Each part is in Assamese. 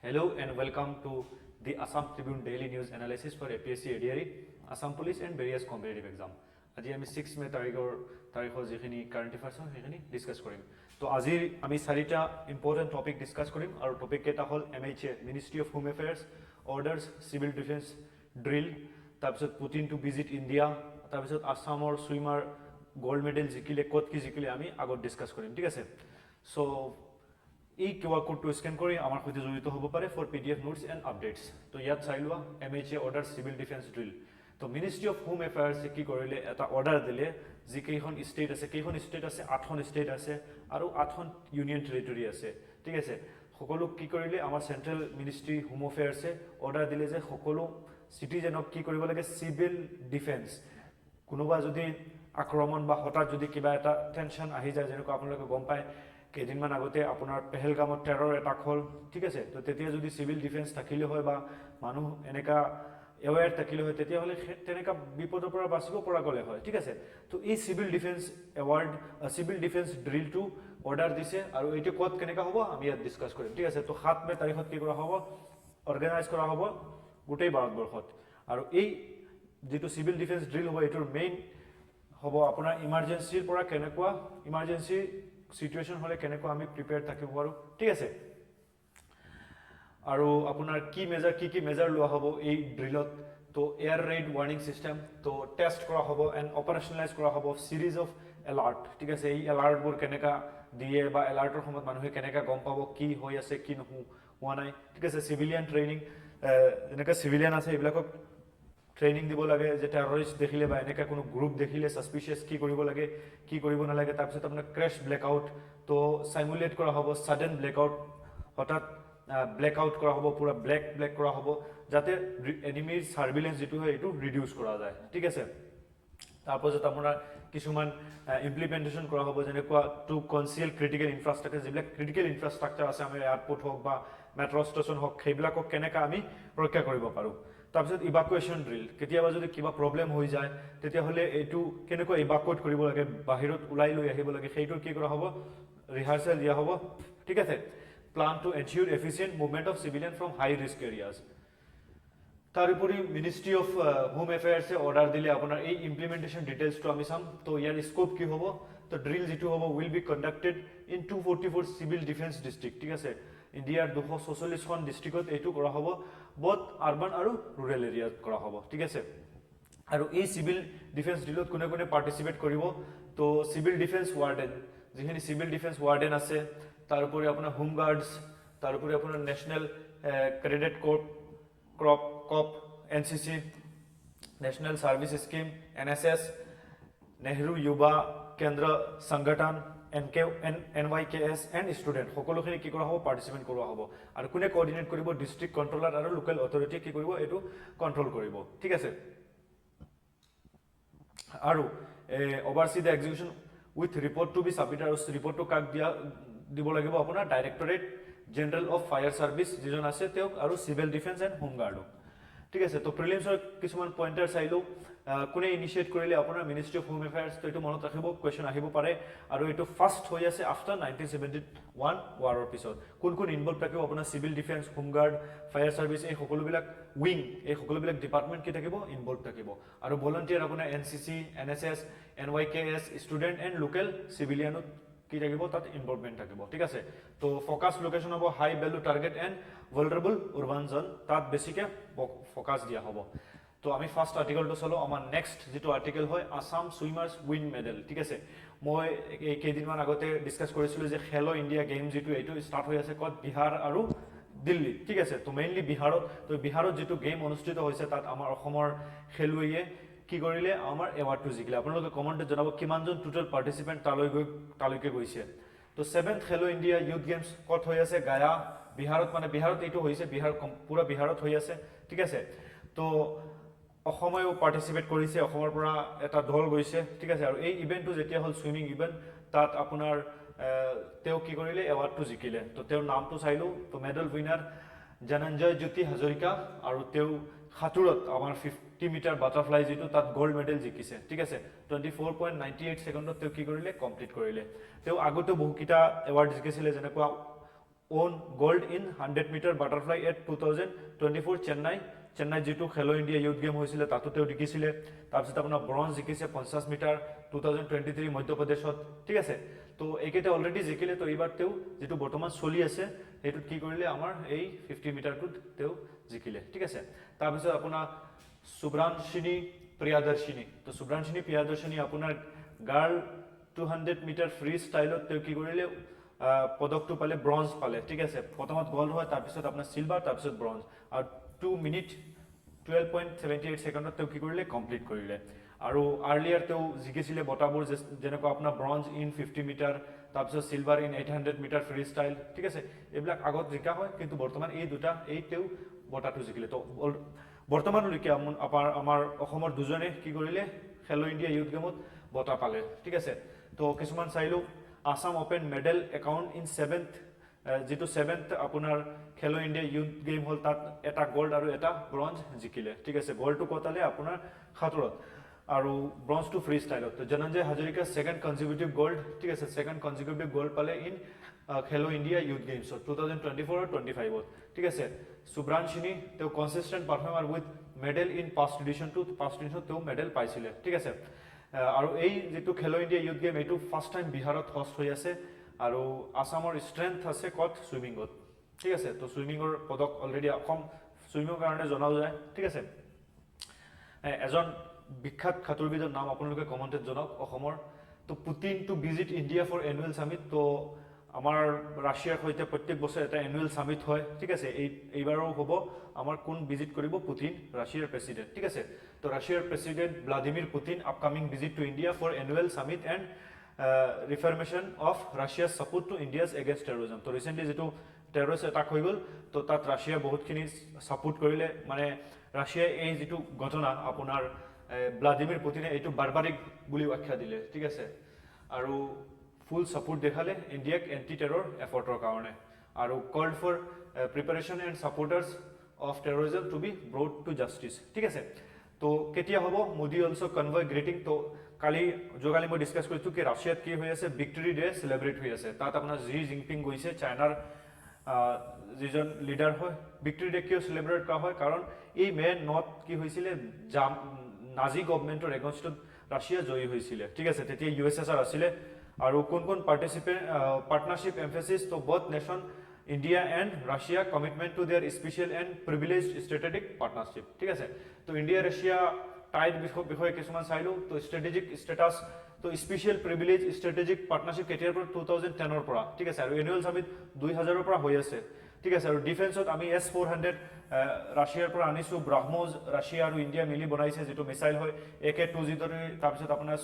Hello and welcome to the Assam Tribune daily news analysis for APSC ADRE, Assam Police and various competitive exam. আজি আমি 6 মে তাৰিখৰ যিখিনি কাৰেণ্ট এফেয়াৰ্ছ হয় সেইখিনি ডিসকাস কৰিম। তো আজি আমি চাৰিটা ইম্পৰ্টেন্ট টপিক ডিসকাস কৰিম আৰু টপিক কেইটা হ'ল MHA ministry of home affairs orders civil defence drill তাৰপিছত পুটিন টু ভিজিট ইণ্ডিয়া তাৰপিছত আসামৰ সুইমাৰ গোল্ড মেডেল জিকিলে ক'ত কি জিকিলে আমি আগত ডিসকাস কৰিম ঠিক আছে। সো এই QR কোডটো স্ক্যান কৰি আমাৰ সৈতে জড়িত হ'ব পাৰে for PDF notes and updates. তো ইয়াত চাই লোৱা MHA order civil defence drill. তো মিনিষ্ট্ৰি অফ হোম এফেয়াৰ্ছ কি কৰিলে এটা অৰ্ডাৰ দিলে যি কেইখন ষ্টেট আছে 8খন ষ্টেট আছে আৰু 8খন ইউনিয়ন টেৰিটৰি আছে ঠিক আছে। সকলো কি কৰিলে আমাৰ চেন্ট্ৰেল মিনিষ্ট্ৰি হোম এফেয়াৰ্ছে অৰ্ডাৰ দিলে যে সকলো সিটিজেনক কি কৰিব লাগে সিভিল ডিফেন্স। কোনোবা যদি আক্ৰমণ বা হঠাৎ যদি কিবা এটা টেনশন আহি যায় যেনেকৈ আপোনালোকে গম পায় কেইদিনমান আগতে আপোনাৰ পেহেলগামত টেৰৰ এটাক হ'ল ঠিক আছে। তো তেতিয়া যদি সিভিল ডিফেন্স থাকিলে হয় বা মানুহ এনেকা এৱেৰ থাকিলে হয় তেতিয়াহ'লে তেনেকা বিপদৰ পৰা বাচিব পৰা গ'লে হয় ঠিক আছে। তো এই civil defence award civil defence ড্ৰিলটো অৰ্ডাৰ দিছে আৰু এইটো ক'ত কেনেকা হ'ব আমি ইয়াত ডিসকাস কৰিম ঠিক আছে। তো 7 মে তাৰিখত কি কৰা হ'ব অৰ্গেনাইজ কৰা হ'ব গোটেই ভাৰতবৰ্ষত আৰু এই যেটো সিভিল ডিফেন্স ড্ৰিল হ'ব এটোৰ মেইন হ'ব আপোনাৰ ইমাৰ্জেন্সিৰ পৰা কেনেকুৱা ইমাৰ্জেন্সি সিচুৱেশন হলে কেনেকুৱা আমি প্ৰিপেয়াৰ থাকিব পাৰো ঠিক আছে। আৰু আপোনাৰ কি মেজাৰ লোৱা হ'ব এই ড্ৰিলত। তো এয়াৰ ৰেড ৱাৰ্নিং সিস্টেম তো টেষ্ট কৰা হ'ব এণ্ড অপাৰেশনালাইজ কৰা হ'ব সিৰিজ অফ এলাৰ্ট ঠিক আছে। এই এলাৰ্টবোৰ কেনেকা দিয়ে বা এলাৰ্টৰ সময়ত মানুহে কেনেকা গম পাব কি হৈ আছে কি হোৱা নাই ঠিক আছে। সিভিলিয়ান ট্ৰেইনিং এনেকা সিভিলিয়ান আছে এইবিলাকক ট্ৰেইনিং দিব লাগে যে টেৰৰিষ্ট দেখিলে বা এনেকা কোনো গ্ৰুপ দেখিলে সাসপিশিয়াস কি কৰিব লাগে কি কৰিব নালাগে। তাৰপিছত আপোনাৰ ক্ৰেশ ব্লেকআউট তো সাইমুলেট কৰা হ'ব সাডেন ব্লেকআউট হঠাৎ ব্লেকআউট কৰা হ'ব পুৰা ব্লেক কৰা হ'ব যাতে এনিমিৰ সাৰ্ভিলেন্স যেটো হয় এটো ৰিডিউস কৰা যায় ঠিক আছে। তাৰপিছত আপোনাৰ কিছুমান ইমপ্লিমেন্টেশন কৰা হ'ব যেনেকুৱা টু কনসিল ক্ৰিটিকেল ইনফ্ৰাষ্ট্ৰাকচাৰ যিবিলাক ক্ৰিটিকেল ইনফ্ৰাষ্ট্ৰাকচাৰ আছে আমাৰ এয়াৰপোৰ্ট হওক বা মেট্ৰ' ষ্টেচন হওক সেইবিলাকক কেনেকা আমি ৰক্ষা কৰিব পাৰোঁ। তাৰপিছত ইভাকুৱেশ্যন ড্ৰিল কেতিয়াবা যদি কিবা প্ৰব্লেম হৈ যায় তেতিয়াহ'লে এইটো কেনেকৈ ইভাকুৱেট কৰিব লাগে বাহিৰত ওলাই লৈ আহিব লাগে সেইটোৰ কি কৰা হ'ব ৰিহাৰ্চেল দিয়া হ'ব ঠিক আছে। Plan to ensure efficient movement of civilian from high risk areas. তাৰোপৰি মিনিষ্ট্ৰি অফ হোম এফেয়াৰ্ছে অৰ্ডাৰ দিলে আপোনাৰ এই ইমপ্লিমেণ্টেশ্যন ডিটেইলছটো আমি চাম। তো ইয়াৰ স্কোপ কি হ'ব তো ড্ৰিল যেটো হ'ব will be conducted in 244 civil defence district ঠিক আছে। ইণ্ডিয়াৰ 244খন ডিষ্ট্ৰিক্টত এইটো কৰা হ'ব বথ আৰবান আৰু ৰুৰেল এৰিয়াত কৰা হ'ব ঠিক আছে। আৰু এই সিভিল ডিফেন্স ড্ৰিলত কোনে কোনে পাৰ্টিচিপেট কৰিব তো সিভিল ডিফেন্স ৱাৰ্ডেন যিখিনি সিভিল ডিফেন্স ৱাৰ্ডেন আছে তাৰোপৰি আপোনাৰ হোম গাৰ্ডছ তাৰোপৰি আপোনাৰ national credit corps NCC national service scheme NSS Nehru Yuva Kendra Sangathan NYKS and student সকলোখিনি কি কৰা হ'ব পাৰ্টিচিপেট কৰোৱা হ'ব। আৰু কোনে কোঅৰ্ডিনেট কৰিব ডিষ্ট্ৰিক্ট কণ্ট্ৰলাৰ আৰু লোকেল অথৰিটিয়ে কি কৰিব এইটো কণ্ট্ৰল কৰিব ঠিক আছে। আৰু oversee the execution with report to be submitted আৰু ৰিপৰ্টটো কাক দিব লাগিব আপোনাৰ directorate general of fire service যিজন আছে তেওঁক আৰু সিভিল ডিফেন্স এণ্ড হোম গাৰ্ডক ঠিক আছে। তো প্ৰিলিমছৰ কিছুমান পইণ্টাৰ চাইলো কোনে ইনিচিয়েট কৰিলে আপোনাৰ মিনিষ্ট্ৰি অফ হোম এফেয়াৰ্ছ তো এইটো মনত ৰাখিব কুৱেশ্যন আহিব পাৰে আৰু এইটো ফাৰ্ষ্ট হৈ আছে আফটাৰ 1971 ৱাৰৰ পিছত। কোন কোন ইনভলভ থাকিব আপোনাৰ civil defence home guard fire service এই সকলোবিলাক উইং এই সকলোবিলাক ডিপাৰ্টমেণ্ট কি থাকিব ইনভলভ থাকিব। আৰু ভলাণ্টিয়াৰ আপোনাৰ NCC NSS NYKS student and local চিভিলিয়ানত কি থাকিব তাত ইনভলভমেণ্ট থাকিব ঠিক আছে। তো ফকাস লোকেশ্যন হ'ব হাই ভেলু টাৰ্গেট এণ্ড ভালনাৰেবল উৰ্বান জোন তাত বেছিকৈ ফকাস দিয়া হ'ব। তো আমি ফাৰ্ষ্ট আৰ্টিকলটো চালো আমাৰ নেক্সট যেটো আৰ্টিকল হয় আসাম সুইমাৰ্ছ উইন মেডেল ঠিক আছে। মই এই কেইদিনমান আগতে ডিসকাস কৰিছিলোঁ যে খেলো ইণ্ডিয়া গেম যেটো এইটো ষ্টাৰ্ট হৈ আছে ক'ত বিহাৰ আৰু দিল্লী ঠিক আছে। তো মেইনলি বিহাৰত তো বিহাৰত যেটো গেম অনুষ্ঠিত হৈছে তাত আমাৰ অসমৰ খেলুৱৈয়ে কি কৰিলে আমাৰ এৱাৰ্ডটো জিকিলে। আপোনালোকে কমেণ্টত জনাব কিমানজন টোটেল পাৰ্টিচিপেণ্ট তালৈকে গৈছে। তো 7th খেলো ইণ্ডিয়া ইউথ গেমছ ক'ত হৈ আছে গায়া বিহাৰত মানে বিহাৰত এইটো হৈছে বিহাৰ পুৰা বিহাৰত হৈ আছে ঠিক আছে। তো অসমেও পাৰ্টিচিপেট কৰিছে অসমৰ পৰা এটা দল গৈছে ঠিক আছে। আৰু এই ইভেণ্টটো যেতিয়া হ'ল সুইমিং ইভেণ্ট তাত আপোনাৰ তেওঁ কি কৰিলে এৱাৰ্ডটো জিকিলে। তো তেওঁৰ নামটো চাইলো তো মেডেল উইনাৰ জ্ঞানঞ্জয় জ্যোতি হাজৰিকা আৰু তেওঁ সাঁতোৰত আমাৰ 50 মিটাৰ বাটাৰফ্লাই যেটো তাত গোল্ড মেডেল জিকিছে ঠিক আছে। 24.98 ছেকেণ্ডত তেওঁ কি কৰিলে কমপ্লিট কৰিলে। তেওঁ আগতে বহুকিটা এৱাৰ্ড জিকিছিলে যেনেকুৱা own gold in 100 meter butterfly at 2024 Chennai যেটো খেলো ইন্ডিয়া ইউথ গেম হৈছিল তাতো তেও জিকিছিলে তাৰপিছত আপোনাৰ ব্ৰঞ্জ জিকিছে 50 মিটাৰ 2023 মধ্যপ্ৰদেশত ঠিক আছে তো এইকেইটা অলৰেডি জিকিলে তো এইবাৰ তেও যেটো বৰ্তমান চলি আছে হেতুত কি কৰিলে আমাৰ এই 50 মিটাৰটোত তেও জিকিলে ঠিক আছে তাৰপিছত আপোনাৰ সুব্ৰানশিনী প্ৰিয়াদৰ্শিনী তো সুব্ৰানশিনী প্ৰিয়াদৰ্শিনী আপোনাৰ গাৰ্ল 200 মিটাৰ ফ্ৰী ষ্টাইলত তেও কি কৰিলে পদকটো পালে ব্ৰঞ্জ পালে ঠিক আছে প্ৰথমত গ'ল্ড হয় তাৰপিছত আপোনাৰ সিলভাৰ তাৰপিছত ব্ৰঞ্জ আৰু 2 মিনিট 12.78 সেকেন্ডত তেও কি কৰিলে কমপ্লিট কৰিলে আৰু আৰ্লিয়াৰ তেও জিকিছিলে বটাবোৰ যেনেকৈ আপোনাৰ ব্ৰঞ্জ ইন 50 মিটাৰ তাৰপিছত silver in 800 metre free style ঠিক আছে এইবিলাক আগত জিকা হয় কিন্তু বৰ্তমান এই দুটা এই তেও বটাটো জিকিলে তো বৰ্তমানলৈকে আমাৰ অসমৰ দুজনে কি কৰিলে খেলো ইন্ডিয়া ইউথ গেমত বটা পালে ঠিক আছে তো কিছুমান চাইলো Assam open medal account in 7th যেটো 7th আপোনাৰ খেলো ইন্ডিয়া ইউথ গেম হল তাত এটা গোল্ড আৰু এটা ব্ৰঞ্জ জিকিলে ঠিক আছে গোল্ডটো কতালে আপোনাৰ খাতৰত আৰু ব্ৰঞ্জটো ফ্ৰী ষ্টাইলত তো Jananjoy Hazarika second consecutive gold ঠিক আছে সেকেন্ড কনজিকিউটিভ গোল্ড পালে in Khelo India youth games 2024 আৰু 25 ঠিক আছে সুব্ৰানশিনী তেও consistent performer with medal in past edition তেও মেডেল পাইছিলে ঠিক আছে আৰু এই যেটো খেলো ইন্ডিয়া ইউথ গেম এটো ফাৰ্স্ট টাইম বিহাৰত হোস্ট হৈ আছে আৰু আসামৰ ষ্ট্ৰেংথ আছে কত সুইমিংত ঠিক আছে তো সুইমিংৰ পদক অলৰেডি অসম সুইমিংৰ কাৰণে জনাও যায় ঠিক আছে এজন বিখ্যাত খাতুৰবিদৰ নাম আপোনালোকে কমেন্টত জনাওক অসমৰ তো Putin to visit India for annual summit তো আমাৰ ৰাছিয়াৰ সৈতে প্ৰত্যেক বছৰ এটা এনুৱেল সামিট হয় ঠিক আছে এইবাৰো হ'ব আমাৰ কোন ভিজিট কৰিব পুতিন ৰাছিয়াৰ প্ৰেসিডেন্ট ঠিক আছে তো ৰাছিয়াৰ president Vladimir Putin upcoming visit to India for annual summit and reformation of ৰাছিয়াৰ support to India's against terrorism তো ৰিসেন্টলি যেটো টেৰৰিষ্ট এটাক হৈ গল তো তাত ৰাছিয়া বহুতখিনি সাপোৰ্ট কৰিলে মানে ৰাছিয়া এই যেটো ঘটনা আপোনাৰ ভ্লাদিমিৰ পুতিনে এইটো বাৰবাৰিক বুলি আখ্যা দিলে ঠিক আছে আৰু ফুল সাপোৰ্ট দেখালে ইন্ডিয়াক এন্টি টেৰৰ এফৰ্টৰ কাৰণে আৰু called for preparation and supporters of terrorism to be brought to justice ঠিক আছে তো কেতিয়া হ'ব মোদি অলসো কনভয় গ্ৰিটিং তো কালি যোগালি মই ডিসকাস কৰিছো কি ৰাছিয়াত কি হৈ আছে ভিক্টৰি ডে সেলিব্ৰেট হৈ আছে তাত আপোনাৰ জি জিনপিং গৈছে চাইনাৰ যিজন লিডাৰ হয় ভিক্টৰি ডে কিয় সেলিব্ৰেট কৰা হয় কাৰণ এই মে নট কি হৈছিল নাজি গভৰ্নমেন্টৰ এগেইনষ্টত ৰাছিয়া জয়ী হৈছিল ঠিক আছে তেতিয়া ইউএসএসআৰ আছিল আৰু কোন পাৰ্টনাৰশ্বিপ এমফেসিস তো both nation India and Russia commitment to their special and privileged strategic partnership ঠিক আছে তো ইন্ডিয়া ৰাছিয়া টাইড বিষয়ে কিছুমান চাইলো তো স্ট্ৰেটেজিক স্ট্যাটাস তো স্পেশাল প্ৰিভিলেজ স্ট্ৰেটেজিক পাৰ্টনাৰশ্বিপ কেতিয়াৰ পৰা 2010 ৰ পৰা ঠিক আছে আৰু এনুৱেল সামিট 2000 ৰ পৰা হৈ আছে ঠিক আছে আৰু ডিফেন্সত আমি S400 ৰাছিয়াৰ পৰা আনিছো ব্ৰহ্মোস ৰাছিয়া আৰু ইন্ডিয়া মিলি বনাইছে যেটো মিসাইল হয় AK-2 তাৰপিছত আপোনাৰ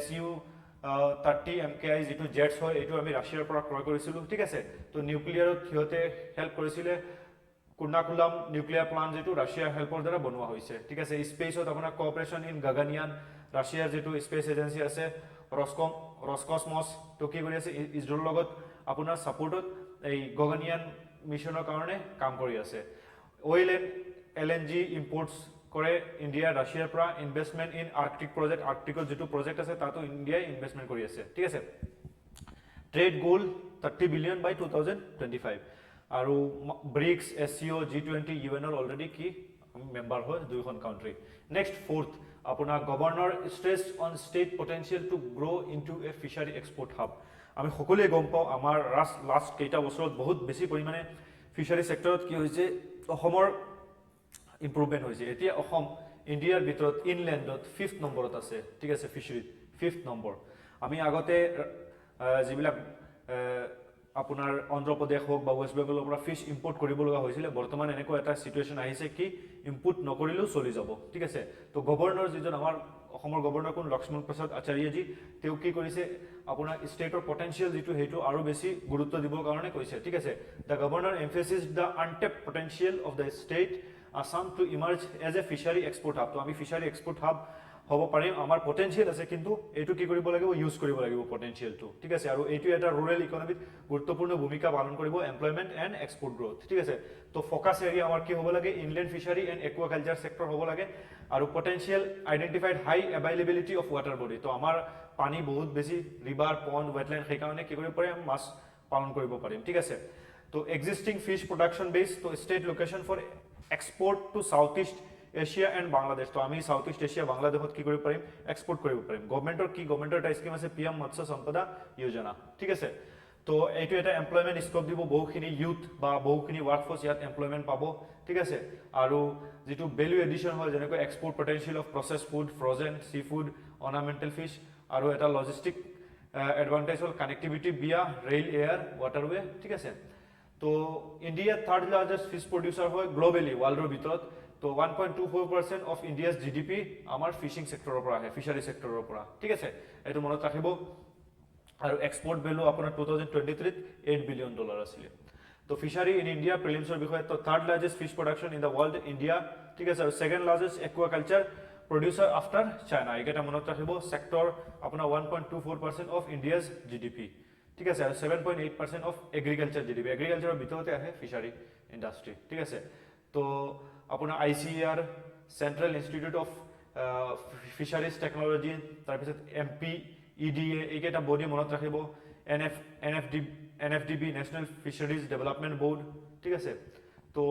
SU-30 MKI যেটো জেটস হয় এটো আমি ৰাছিয়াৰ পৰা ক্ৰয় কৰিছিলো ঠিক আছে তো নিউক্লিয়াৰত হিয়তে হেল্প কৰিছিলে কুৰ্ণাকুলাম নিউক্লিয়াৰ প্লান্ট যেটো ৰাছিয়াৰ হেল্পৰ দ্বাৰা বনোৱা হৈছে ঠিক আছে স্পেসত আপোনাৰ কোঅপাৰেশন ইন গগনয়ান ৰাছিয়াৰ যেটো স্পেস এজেন্সি আছে ৰসকসমস তো কি কৰি আছে ইজৰাইলৰ লগত আপোনাৰ সাপোৰ্টত এই গগনয়ান মিশনৰ কাৰণে কাম কৰি আছে অইল এণ্ড LNG ইম্পৰ্টস কৰে ইন্ডিয়া ৰাছিয়াৰ পৰা ইনভেষ্টমেন্ট ইন আৰ্কটিক প্ৰজেক্ট আৰ্কটিকৰ যেটো প্ৰজেক্ট আছে তাতো ইন্ডিয়াই ইনভেষ্টমেন্ট কৰি আছে ঠিক আছে ট্ৰেড গোল 30 বিলিয়ন বাই 2025 আৰু ব্ৰিক্স SCO G20 ইউএনৰ অলৰেডি কি মেম্বাৰ হয় দুইখন কান্ট্ৰি নেক্সট ফোৰ্থ আপোনাৰ governor stress on state potential to grow into a fishery export hub আমি সকলোৱে গম পাওঁ আমাৰ লাষ্ট কেইটা বছৰত বহুত বেছি পৰিমাণে ফিশাৰী সেক্টৰত কি হৈছে অসমৰ ইমপ্ৰুভমেন্ট হৈছে এতিয়া অসম ইন্ডিয়াৰ ভিতৰত ইনল্যান্ডত 5th নম্বৰত আছে ঠিক আছে ফিশাৰীত 5th নম্বৰ আমি আগতে যিবিলাক আপোনাৰ অন্ধ্ৰপ্ৰদেশ হওক বা ওয়েষ্ট বেংগলৰ পৰা ফিশ ইম্পোৰ্ট কৰিব লগা হৈছিল বৰ্তমান এনেকুৱা এটা সিচুৱেচন আহিছে কি ইম্পোৰ্ট নকৰিলেও চলি যাব ঠিক আছে তো গভৰ্ণৰ যিজন আমাৰ অসমৰ গভৰ্ণৰ কোন লক্ষ্মণ প্ৰসাদ আচাৰ্যজি তেও কি কৰিছে আপোনাৰ ষ্টেটৰ পটেনশিয়েল যেটো হেতু আৰু বেছি গুৰুত্ব দিবৰ কাৰণে কৈছে ঠিক আছে the governor emphasis the untapped potential of the state Assam to emerge as a fishery export hub. তো আমি fishery export hub হ'ব পাৰিম আমাৰ পটেনশিয়েল আছে কিন্তু এটো কি কৰিব লাগিব ইউজ কৰিব লাগিব পটেনশিয়েলটো ঠিক আছে আৰু এটো এটা ৰুৰাল ইকোনমিত গুৰুত্বপূৰ্ণ ভূমিকা পালন কৰিব এমপ্লয়মেন্ট এণ্ড এক্সপোৰ্ট গ্ৰোথ ঠিক আছে তো ফোকাস এৰিয়া আমাৰ কি হ'ব লাগে inland fishery and aquaculture sector হ'ব লাগে আৰু potential identified high availability of water body তো আমাৰ পানী বহুত বেছি ৰিভাৰ পণ্ড ওয়েটল্যান্ড সেই কাৰণে কি কৰিব পাৰিম মাছ পালন কৰিব পাৰিম ঠিক আছে তো এক্সিস্টিং ফিশ প্ৰডাকশ্যন বেস তো state location for export to south east Asia and Bangladesh তো আমি সাউথ ইষ্ট এছিয়া বাংলাদেশত কি কৰিব পাৰিম এক্সপোৰ্ট কৰিব পাৰিম গভৰ্ণমেণ্টৰ কি গভৰ্ণমেণ্টৰ এটা স্কিম আছে পিএম মৎস্য সম্পদা যোজনা ঠিক আছে তো এইটো এটা এমপ্লয়মেণ্ট স্কোপ দিব বহুখিনি ইউথ বা বহুখিনি ৱৰ্কফৰ্চ ইয়াত এমপ্লয়মেণ্ট পাব ঠিক আছে আৰু যেটো ভ্যালু এডিশন হয় যেনেকৈ export potential of processed food frozen seafood ornamental fish আৰু এটা লজিষ্টিক এডভান্টেজ হল connectivity via rail air waterway ঠিক আছে তো India third largest fish producer হয় গ্লোবালি ৱৰ্ল্ডৰ ভিতৰত তো 1.24% অফ ইন্ডিয়াস জিডিপি আমাৰ ফিশিং সেক্টৰৰ পৰা আহে ফিশাৰী সেক্টৰৰ পৰা ঠিক আছে এটো মনত ৰাখিব আৰু এক্সপোৰ্ট ভ্যালু আপোনাৰ 2023 $8 billion আছিল তো ফিশাৰী ইন ইন্ডিয়া প্ৰিলিমছৰ বিষয়ে তো third largest fish production in the world India ঠিক আছে আৰু second largest aquaculture producer after China একেটা মনত ৰাখিব সেক্টৰ আপোনাৰ 1.24% অফ ইন্ডিয়াস জিডিপি ঠিক আছে আৰু 7.8% অফ এগ্ৰিকালচাৰ জিডিপি এগ্ৰিকালচাৰৰ ভিতৰতে আহে ফিশাৰী ইন্ডাষ্ট্ৰি ঠিক আছে তো আপোনাৰ আইসিআৰ সেন্ট্ৰাল ইনস্টিটিউট অফ ফিশাৰিজ টেকনলজি তাৰপিছত এমপি ইডিএ এইকেটা বডি মনত ৰাখিব এনএফডিবি নেশনাল ফিশাৰিজ ডেভেলপমেন্ট বোৰ্ড ঠিক আছে তো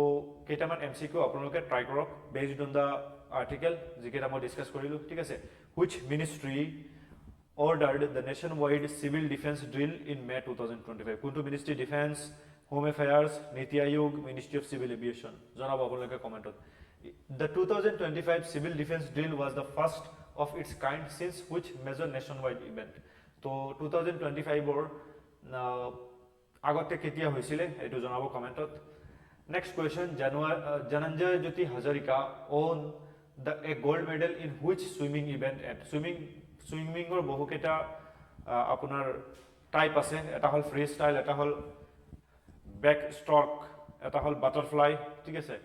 কেইটামান এমসিকিউ আপোনালোকে ট্ৰাই কৰক বেসড অন দা article যেটা মই ডিসকাস কৰিলো ঠিক আছে which ministry ordered the nationwide civil defense drill in May 2025 কোনটো মিনিষ্ট্ৰি ডিফেন্স হোম এফেয়াৰ্স নীতি আয়োগ মিনিষ্ট্ৰি অফ সিভিল এভিয়েশন জনাব আপোনালোকে কমেন্টত the 2025 civil defense drill was the first of its kind since which major nationwide event তো 2025 ৰ আগতে কেতিয়া হৈছিল এটো জনাব কমেন্টত next question Dhananjay Jyoti Hazarika won a gold medal in which swimming event and swimming or বহুকেটা আপোনাৰ টাইপ আছে এটা হল ফ্ৰী ষ্টাইল এটা হল ব্যাক ষ্ট্ৰোক এটা হল বাটাৰফ্লাই ঠিক আছে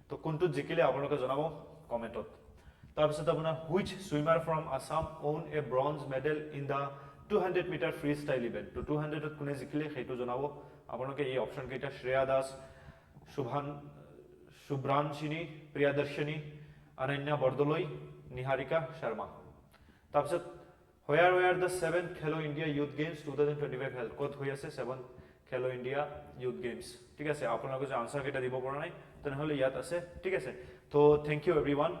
তো কোনটো জিকিলে আপোনালোকে জনাব কমেন্টত তাৰপিছত আপোনাৰ which swimmer from Assam won a bronze medal in the 200 meter freestyle event তো 200 ত কোনে জিকিলে সেইটো জনাব আপোনালোকে এই অপচন কেইটা Shreya Das শুভ্ৰাঞ্চিনী প্ৰিয়াদৰ্শিনী Ananya Bordoloi, Niharika Sharma. তাৰপিছত where were the 7th Hello India Youth Games 2025 held? ক'ত হৈ আছে 7th Hello India Youth Games? ঠিক আছে আপোনালোকে যে আনসাৰ কেইটা দিব পৰা নাই তেনেহলে ইয়াত আছে ঠিক আছে তো thank you everyone